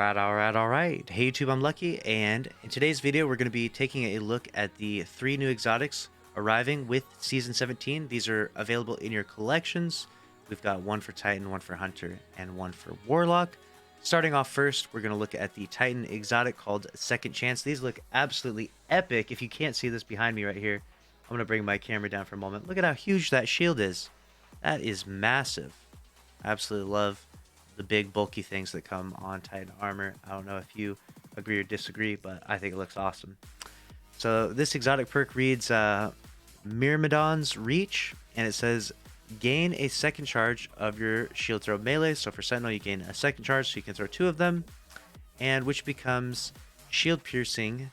Alright. Hey YouTube, I'm Lucky, and in today's video we're going to be taking a look at the 3 new exotics arriving with Season 17. These are available in your collections. We've got one for Titan, one for Hunter, and one for Warlock. Starting off first, we're going to look at the Titan exotic called Second Chance. These look absolutely epic. If you can't see this behind me right here, I'm going to bring my camera down for a moment. Look at how huge that shield is. That is massive. I absolutely love the big bulky things that come on Titan armor. I don't know if you agree or disagree, but I think it looks awesome. So this exotic perk reads Myrmidon's Reach, and it says gain a second charge of your shield throw melee. So for Sentinel, you gain a second charge, so you can throw 2 of them, and which becomes shield piercing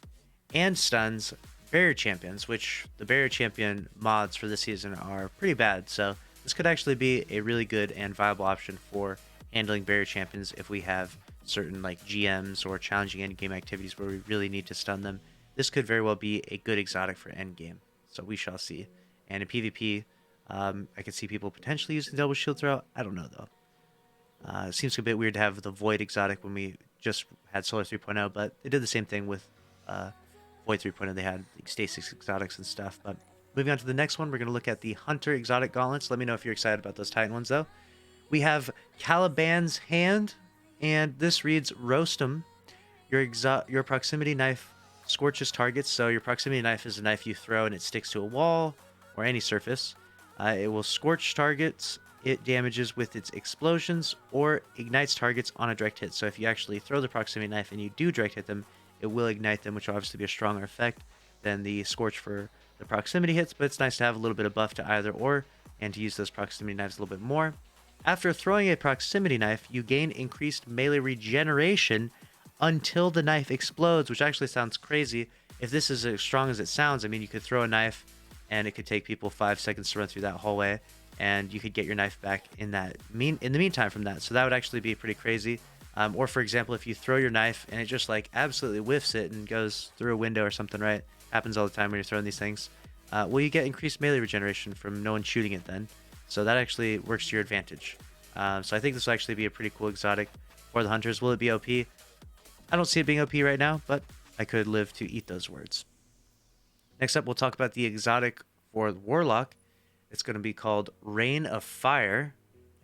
and stuns barrier champions, which the barrier champion mods for this season are pretty bad. So this could actually be a really good and viable option for handling barrier champions if we have certain like GMs or challenging endgame activities where we really need to stun them. This could very well be a good exotic for endgame, so we shall see. And in PvP, I could see people potentially using double shield throw. I don't know though. It seems a bit weird to have the Void exotic when we just had Solar 3.0, but they did the same thing with Void 3.0. They had like, Stasis exotics and stuff. But moving on to the next one, we're going to look at the Hunter exotic gauntlets. Let me know if you're excited about those Titan ones though. We have Caliban's Hand, and this reads Roast 'em. Your proximity knife scorches targets, so your proximity knife is a knife you throw and it sticks to a wall or any surface. It will scorch targets, it damages with its explosions, or ignites targets on a direct hit. So if you actually throw the proximity knife and you do direct hit them, it will ignite them, which will obviously be a stronger effect than the scorch for the proximity hits, but it's nice to have a little bit of buff to either or, and to use those proximity knives a little bit more. After throwing a proximity knife, you gain increased melee regeneration until the knife explodes, which actually sounds crazy. If this is as strong as it sounds, I mean, you could throw a knife and it could take people 5 seconds to run through that hallway, and you could get your knife back in the meantime from that. So that would actually be pretty crazy. Or for example, if you throw your knife and it just like absolutely whiffs it and goes through a window or something, right? Happens all the time when you're throwing these things. Well, you get increased melee regeneration from no one shooting it then. So that actually works to your advantage. So I think this will actually be a pretty cool exotic for the hunters. Will it be OP? I don't see it being OP right now, but I could live to eat those words. Next up, we'll talk about the exotic for the Warlock. It's going to be called Rain of Fire,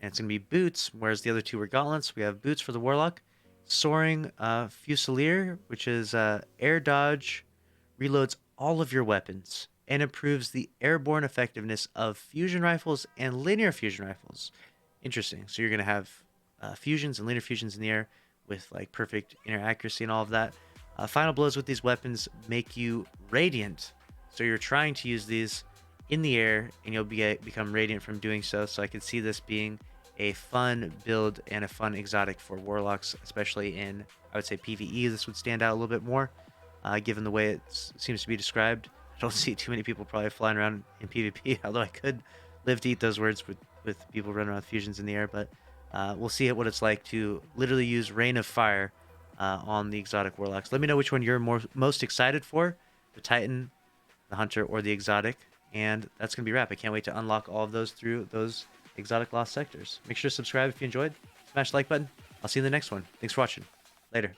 and it's going to be boots, whereas the other 2 were gauntlets. We have boots for the Warlock. Soaring Fusilier, which is air dodge, reloads all of your weapons, and improves the airborne effectiveness of fusion rifles and linear fusion rifles. Interesting. So you're going to have fusions and linear fusions in the air with like perfect inner accuracy and all of that. Final blows with these weapons make you radiant. So you're trying to use these in the air and you'll become radiant from doing so. So I could see this being a fun build and a fun exotic for Warlocks, especially in, I would say, PvE. This would stand out a little bit more given the way it seems to be described. I don't see too many people probably flying around in PvP, although I could live to eat those words with people running around with fusions in the air. But we'll see what it's like to literally use Rain of Fire on the exotic Warlocks. Let me know which one you're most excited for, the Titan, the Hunter, or the exotic. And that's going to be a wrap. I can't wait to unlock all of those through those exotic lost sectors. Make sure to subscribe if you enjoyed. Smash the like button. I'll see you in the next one. Thanks for watching. Later.